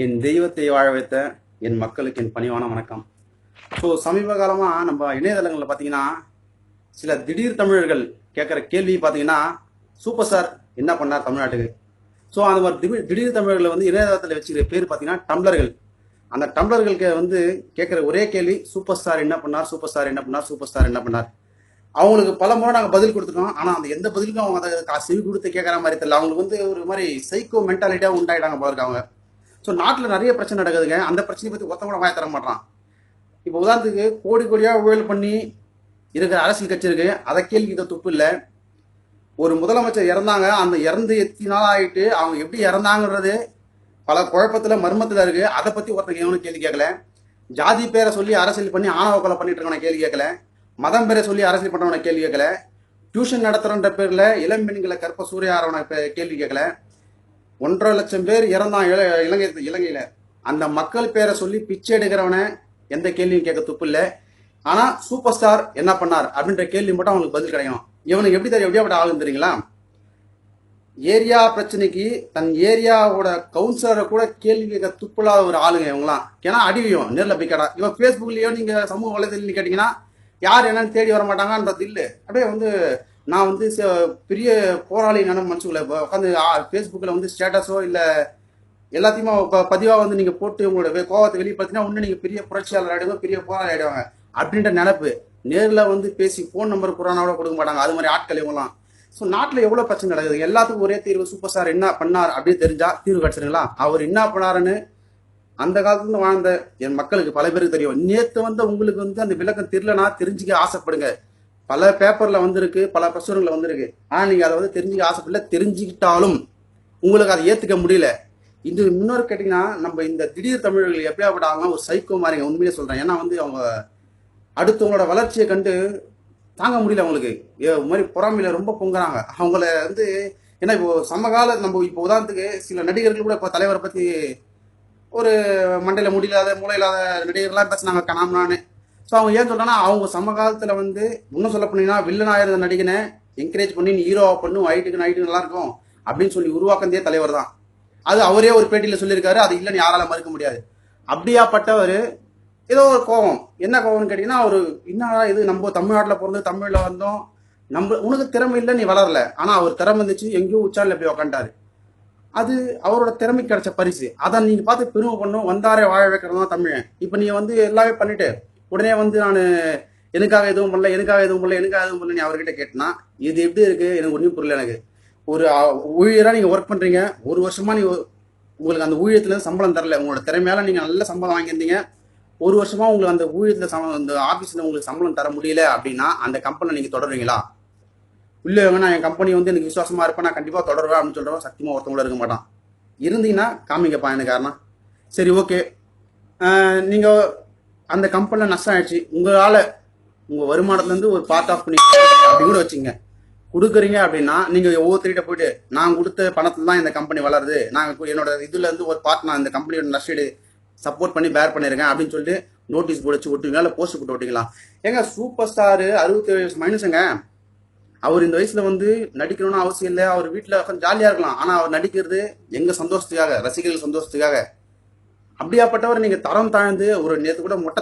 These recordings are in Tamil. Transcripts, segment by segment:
என் தெய்வத்தை வாழ வைத்த என் மக்களுக்கு என் பணிவான வணக்கம். ஸோ சமீப காலமாக நம்ம இணையதளங்களில் பார்த்தீங்கன்னா சில திடீர் தமிழர்கள் கேட்குற கேள்வி பார்த்தீங்கன்னா, சூப்பர் ஸ்டார் என்ன பண்ணார் தமிழ்நாட்டுக்கு? ஸோ அந்த மாதிரி திடீர் தமிழர்களை வந்து இணையதளத்தில் வச்சுக்கிற பேர் பார்த்தீங்கன்னா டம்ளர்கள். அந்த டம்ளர்களுக்கு வந்து கேட்குற ஒரே கேள்வி, சூப்பர் ஸ்டார் என்ன பண்ணார், சூப்பர் ஸ்டார் என்ன பண்ணார், சூப்பர் ஸ்டார் என்ன பண்ணார். அவங்களுக்கு பல முறை நாங்கள் பதில் கொடுத்துட்டோம். ஆனால் அந்த எந்த பதிலுக்கும் அவங்க அதை செவி கொடுத்து கேட்குற மாதிரி தெரியல. அவங்களுக்கு வந்து ஒரு மாதிரி சைக்கோ மென்டாலிட்டியாக உண்டாயிட்டாங்க போல இருக்காங்க. ஸோ நாட்டில் நிறைய பிரச்சனை நடக்குதுங்க. அந்த பிரச்சனையை பற்றி ஒருத்தன் கூட வாய தர மாட்டான். இப்போ உதாரணத்துக்கு கோடி கோடியாக ஊழல் பண்ணி இருக்கிற அரசியல் கட்சி இருக்கு, அதை கேள்வி இதை துப்பு இல்லை. ஒரு முதலமைச்சர் இறந்தாங்க, அந்த இறந்து எத்தனை நாள் ஆகிட்டு அவங்க எப்படி இறந்தாங்கன்றது பல குழப்பத்தில் மர்மத்தில் இருக்கு. அதை பற்றி ஒருத்தங்க எவனும் கேள்வி கேட்கல. ஜாதி பேரை சொல்லி அரசியல் பண்ணி ஆணவ கொலை பண்ணிட்டு இருக்கவன கேள்வி கேட்கல. மதம் பேரை சொல்லி அரசியல் பண்ணுறவன கேள்வி கேட்கல. டியூஷன் நடத்துறன்ற பேரில் இளம் பெண்களை கற்ப சூறையாறவன கேள்வி கேட்கல. 1.5 லட்சம் பேர் இறந்தான் இலங்கையில. அந்த மக்கள் பேரை சொல்லி பிச்சை எடுக்கிறவன எந்த கேள்வியும் கேட்க துப்பு இல்லை. ஆனா சூப்பர் ஸ்டார் என்ன பண்ணார் அப்படின்ற கேள்வி மட்டும் அவங்களுக்கு பதில் கிடைக்கணும். இவனுக்கு எப்படி தெரியும், எப்படியாப்பட்ட ஆளுன்னு தெரியுங்களா? ஏரியா பிரச்சனைக்கு தன் ஏரியாவோட கவுன்சிலரை கூட கேள்வி கேட்க துப்பில்லாத ஒரு ஆளுங்க இவங்களாம். ஏன்னா அடிவியும் நேரில் போய் கேட்டா, இவன் ஃபேஸ்புக்லயோ நீங்க சமூக வலைதளம் கேட்டீங்கன்னா யார் என்னன்னு தேடி வர மாட்டாங்கன்றது இல்லை. அப்படியே வந்து நான் வந்து பெரிய போராளி நினைவு மனசுக்குள்ள உட்காந்து ஃபேஸ்புக்கில் வந்து ஸ்டேட்டஸோ இல்லை எல்லாத்தையுமே பதிவாக வந்து நீங்கள் போட்டு உங்களோட கோவத்தை வெளிப்படுத்தினா ஒன்று நீங்கள் பெரிய புரட்சியாளர் ஆகிடுவோம், பெரிய போராளி ஆகிடுவாங்க அப்படின்ற நினைப்பு. நேரில் வந்து பேசி ஃபோன் நம்பர் குரானாவோட கொடுக்க மாட்டாங்க. அது மாதிரி ஆட்கள் இவங்களாம். ஸோ நாட்டில் எவ்வளோ பிரச்சனை நடக்குது. எல்லாத்துக்கும் ஒரே தீர்வு, சூப்பர் ஸ்டார் என்ன பண்ணார் அப்படின்னு தெரிஞ்சா தீர்வு கிடச்சிருங்களா? அவர் என்ன பண்ணாருன்னு அந்த காலத்துல வாழ்ந்த என் மக்களுக்கு பல பேருக்கு தெரியும். நேற்று வந்து உங்களுக்கு வந்து அந்த விளக்கம் தெரியலனா தெரிஞ்சுக்க ஆசைப்படுங்க. பல பேப்பர்ல வந்திருக்கு, பல பிரசுரங்கள்ல வந்திருக்கு. ஆனா நீங்க அதை வந்து தெரிஞ்சுக்க ஆசைப்படல. தெரிஞ்சுக்கிட்டாலும் உங்களுக்கு அதை ஏத்துக்க முடியல. இது முன்னோரு கேட்டீங்கன்னா, நம்ம இந்த திடீர் தமிழர்கள் எப்படியாப்பட்டாங்க ஒரு சைக்கோ மாதிரிங்க. உண்மையிலே சொல்றேன். ஏன்னா வந்து அவங்க அடுத்தவங்களோட வளர்ச்சியை கண்டு தாங்க முடியல. அவங்களுக்கு மாதிரி பொறாமையில ரொம்ப பொங்குறாங்க. அவங்கள வந்து ஏன்னா இப்போ சமகால நம்ம இப்போ உதாரணத்துக்கு சில நடிகர்கள் கூட இப்போ தலைவரை பத்தி ஒரு மண்டையில முடியலாத மூளை இல்லாத நடிகர்கள்லாம் பேசினாங்க கனாம்னான்னு. ஸோ அவங்க ஏன் சொல்றாங்கன்னா, அவங்க சமகாலத்தில் வந்து இன்னும் சொல்ல போனீங்கன்னா வில்லனாக இருந்த நடிகனை என்கரேஜ் பண்ணி நீ ஹீரோவா பண்ணும், ஹைட்டுக்கு நைட்டு நல்லா இருக்கும் அப்படின்னு சொல்லி உருவாக்கந்தே தலைவர் தான். அது அவரே ஒரு பேட்டியில் சொல்லியிருக்காரு. அது இல்லைன்னு யாரால மறுக்க முடியாது. அப்படியாப்பட்டவர் ஏதோ ஒரு கோபம். என்ன கோபம்னு கேட்டீங்கன்னா, ஒரு என்னடா இது, நம்ம தமிழ்நாட்டில் பிறந்து தமிழில் வந்தோம், நம்ம உனக்கு திறமை இல்லை, நீ வளரல. ஆனால் அவர் திறமை இருந்துச்சு, எங்கேயோ உச்சாரில் போய் உக்காண்டாரு. அது அவரோட திறமைக்கு கிடைச்ச பரிசு. அதை நீங்க பார்த்து பெருமை பண்ணும். வந்தாரே வாழ வைக்கிறது தான் தமிழன். இப்போ நீ வந்து எல்லாமே பண்ணிட்டு உடனே வந்து நான் எனக்காக எதுவும் பண்ணல, எனக்காக எதுவும் பண்ணல, எனக்காக எதுவும் பண்ணல நீ அவர்கிட்ட கேட்டனா இது எப்படி இருக்கு? எனக்கு ஒன்றும் புரியல. எனக்கு ஒரு ஊழியரா நீங்க ஒர்க் பண்றீங்க, ஒரு வருஷமா நீ உங்களுக்கு அந்த ஊழியத்துல சம்பளம் தரல. உங்களோட திறமையால நீங்க நல்ல சம்பளம் வாங்கியிருந்தீங்க. ஒரு வருஷமா உங்களுக்கு அந்த ஊழியத்துல அந்த ஆபீஸ்ல உங்களுக்கு சம்பளம் தர முடியல அப்படின்னா அந்த கம்பெனில நீங்க தொடருவீங்களா? இல்லை நான் என் கம்பெனி வந்து எனக்கு விசுவாசமா இருப்பேன், நான் கண்டிப்பாக தொடருவேன் அப்படின்னு சொல்கிறவன் சத்தியமாக ஒருத்தவங்களும் இருக்க மாட்டான். இருந்தீங்கன்னா காமிங்கப்பா எனக்கு காரணம். சரி, ஓகே, நீங்கள் அந்த கம்பெனியில் நஷ்டம் ஆயிடுச்சு, உங்களால் உங்கள் வருமானத்துலேருந்து ஒரு பார்ட் ஆஃப் பண்ணி அப்படி கூட வச்சுங்க கொடுக்குறீங்க அப்படின்னா நீங்கள் ஒவ்வொருத்தர்கிட்ட போயிட்டு நான் கொடுத்த பணத்தில் தான் இந்த கம்பெனி வளருது, நாங்கள் என்னோட இதுலேருந்து ஒரு பார்ட் நான் இந்த கம்பெனியோட நஷ்டீடு சப்போர்ட் பண்ணி பேர் பண்ணியிருக்கேன் அப்படின்னு சொல்லிட்டு நோட்டீஸ் போட்டு வச்சு ஒட்டுவீங்களா, இல்லை போஸ்ட் போட்டு ஒட்டிங்களா? ஏங்க சூப்பர் ஸ்டாரு 67 வயசு மனுஷங்க. அவர் இந்த வயசுல வந்து நடிக்கணும்னு அவசியம் இல்லை. அவர் வீட்டில் ஜாலியா இருக்கலாம். ஆனா அவர் நடிக்கிறது எங்க சந்தோஷத்துக்காக, ரசிகர்கள் சந்தோஷத்துக்காக. அப்படியாப்பட்டவர் நீங்க தரம் தாழ்ந்து ஒரு நேற்று கூட மொட்டை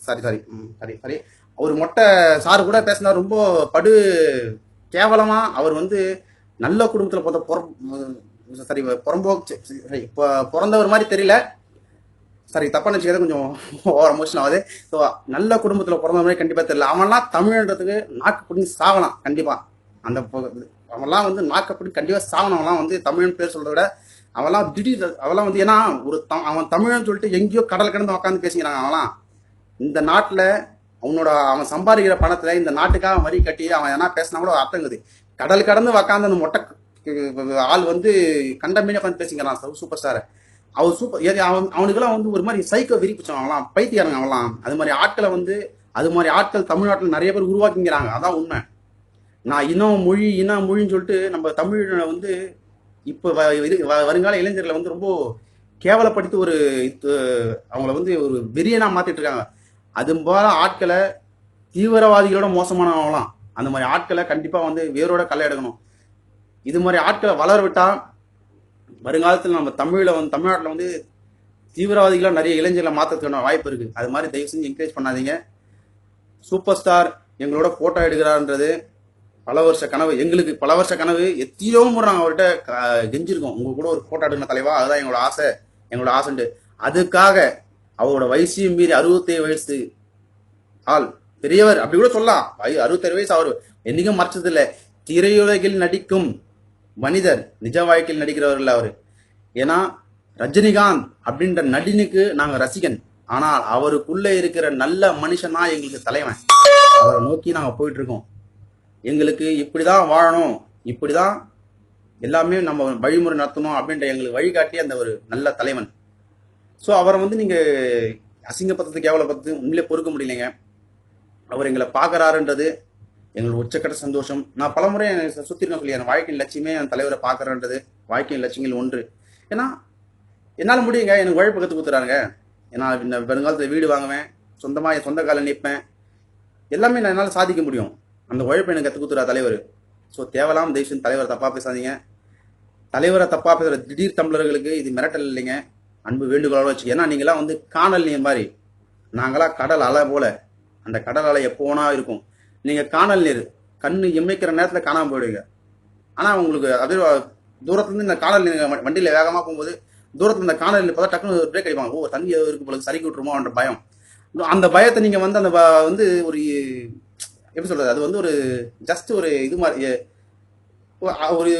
சாரி சாரி சாரி சாரி ஒரு மொட்டை சாரு கூட பேசினா ரொம்ப படு கேவலமா. அவர் வந்து நல்ல குடும்பத்துல பார்த்த சரி புறம்போக்கு பிறந்தவர் மாதிரி தெரியல. சரி, தப்பா நினைச்சுக்கிறத கொஞ்சம் ஓவர் எமோஷன் ஆகுது. ஸோ நல்ல குடும்பத்தில் பிறந்த மாதிரி கண்டிப்பாக தெரியல. அவன்லாம் தமிழ்ன்றதுக்கு நாக்கு பிடிச்சி சாவலாம் கண்டிப்பாக. அந்த அவன்லாம் வந்து நாக்கு பிடி கண்டிப்பாக சாவணும். அவன்லாம் வந்து தமிழன் பேர் சொல்றத விட அவன்லாம் திடீர் அவெல்லாம் வந்து ஏன்னா ஒரு அவன் தமிழன் சொல்லிட்டு எங்கேயோ கடல் கிடந்து உட்காந்து பேசிக்கிறாங்க. அவன்லாம் இந்த நாட்டில் அவன் சம்பாதிக்கிற பணத்தில் இந்த நாட்டுக்காக வரி கட்டி அவன் என்ன பேசினா கூட அர்த்தங்குது. கடல் கடந்து உக்காந்து அந்த மொட்டை ஆள் வந்து கண்ட மீன் உட்காந்து பேசிக்கிறான் சூப்பர் ஸ்டாரை. அவர் சூப்பர். அவனுக்கெல்லாம் வந்து ஒரு மாதிரி சைக்கோ விரிப்பிச்சவங்களாம், பைத்தியாருங்க அவங்களாம். அது மாதிரி ஆட்களை வந்து அது மாதிரி ஆட்கள் தமிழ்நாட்டில் நிறைய பேர் உருவாக்கிங்கிறாங்க. அதான் உண்மை. நான் இன மொழின்னு சொல்லிட்டு நம்ம தமிழை வந்து இப்போ வருங்கால இளைஞர்களை வந்து ரொம்ப கேவலப்படுத்தி ஒரு அவங்கள வந்து ஒரு வெறியனா மாத்திட்டு இருக்காங்க. அது போல ஆட்களை தீவிரவாதிகளோட மோசமானவங்களாம். அந்த மாதிரி ஆட்களை கண்டிப்பா வந்து வேரோட களை எடுக்கணும். இது மாதிரி ஆட்களை வளர விட்டா வருங்காலத்தில் நம்ம தமிழ்நாட்டில் வந்து தீவிரவாதிகளாக நிறைய இளைஞர்களை மாற்றத்துக்கான வாய்ப்பு இருக்குது. அது மாதிரி தயவு செஞ்சு என்கரேஜ் பண்ணாதீங்க. சூப்பர் ஸ்டார் எங்களோட ஃபோட்டோ எடுக்கிறான்றது பல வருஷ கனவு. எங்களுக்கு பல வருஷ கனவு. எத்தனையோ முறை நாங்கள் அவர்கிட்ட கெஞ்சிருக்கோம், உங்க கூட ஒரு ஃபோட்டோ எடுக்கணும் தலைவா, அதுதான் எங்களோட ஆசை, எங்களோட ஆசைன்ட்டு. அதுக்காக அவரோட வயசையும் மீறி 67 வயசு ஆள், பெரியவர் அப்படி கூட சொல்லலாம், 67 வயசு. அவர் என்னைக்கும் மறைச்சது இல்லை. திரையுலகில் நடிக்கும் மனிதர், நிஜ வாழ்க்கையில் நடிக்கிறவர் இல்லை அவரு. ஏன்னா ரஜினிகாந்த் அப்படின்ற நடினுக்கு நாங்க ரசிகன். ஆனால் அவருக்குள்ள இருக்கிற நல்ல மனுஷனா எங்களுக்கு தலைவன். அவரை நோக்கி நாங்க போயிட்டு இருக்கோம். எங்களுக்கு இப்படிதான் வாழணும், இப்படிதான் எல்லாமே நம்ம வழிமுறை நடத்தணும் அப்படின்ற எங்களுக்கு வழிகாட்டி அந்த ஒரு நல்ல தலைவன். ஸோ அவரை வந்து நீங்க அசிங்கப்படுத்துறது, கேவலப்படுத்துறது உண்மையிலே பொறுக்க முடியலைங்க. அவர் எங்களை பார்க்கறாருன்றது எங்களுக்கு உச்சக்கட்ட சந்தோஷம். நான் பலமுறை சுத்தி இருக்க சொல்லி என் வாழ்க்கையின் லட்சியமே என் தலைவரை பார்க்கறன்றது வாழ்க்கையின் லட்சியங்கள் ஒன்று. ஏன்னா என்னால் முடியுங்க, எனக்கு உழைப்பு கற்றுக் கொடுத்துறாங்க. ஏன்னா இந்த வருங்காலத்தில் வீடு வாங்குவேன், சொந்தமாக என் சொந்த காலில் நிற்பேன், எல்லாமே நான் என்னால் சாதிக்க முடியும். அந்த உழைப்பை எனக்கு கற்றுக் கொடுத்துறா தலைவர். ஸோ தேவலாம் தயவுசெய்து தலைவரை தப்பாக பேசாதீங்க. தலைவரை தப்பாக பேசுகிற திடீர் தமிழர்களுக்கு இது மிரட்டல் இல்லைங்க, அன்பு வேண்டுகோளோட வச்சு. ஏன்னா நீங்களாம் வந்து காணல் நீர் மாதிரி, நாங்களாம் கடல் அலை போல. அந்த கடல் அலை எப்போ வேணா இருக்கும். நீங்கள் காணல் நீர், கண்ணு எம்மைக்கிற நேரத்தில் காணாமல் போயிடுவீங்க. ஆனால் உங்களுக்கு அப்படியே தூரத்துலேருந்து இந்த காணல் நீர் வண்டியில் வேகமாக போகும்போது தூரத்தில் இந்த காணல் நீர் பார்த்தா டக்குனு பிரேக் அடிப்பாங்க. ஓ தண்ணி இருக்கு போல, சறுக்கி விட்டுருமோ என்ற பயம். அந்த பயத்தை நீங்கள் வந்து அந்த வந்து ஒரு எப்படி சொல்கிறது, அது வந்து ஒரு ஜஸ்ட் ஒரு இது மாதிரி, ஒரு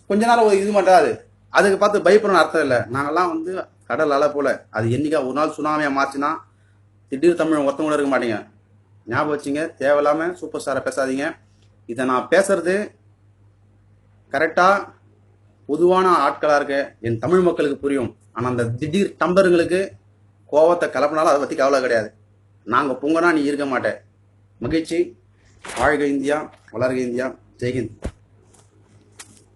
கொஞ்ச நேரம் ஒரு இது மாட்டாது. அதுக்கு பார்த்து பயப்படணும்னு அர்த்தம் இல்லை. நாங்கள்லாம் வந்து கடல் அலை போல. அது என்னைக்கா ஒரு நாள் சுனாமியாக மாச்சுன்னா திடீர் தமிழ் ஒருத்தவங்க இருக்க மாட்டீங்க. ஞாபகம் வச்சுங்க. தேவையில்லாமல் சூப்பர் ஸ்டாரை பேசாதீங்க. இதை நான் பேசுறது கரெக்டாக பொதுவான ஆட்களாக இருக்க என் தமிழ் மக்களுக்கு புரியும். ஆனால் அந்த திடீர் டம்பருங்களுக்கு கோவத்தை கலப்பினாலும் அதை பற்றி கவலை கிடையாது. நாங்கள் பொங்கனா நீ இருக்க மாட்டேன். மகிழ்ச்சி. வாழ்க இந்தியா, வளர்க இந்தியா. ஜெய்ஹிந்த்.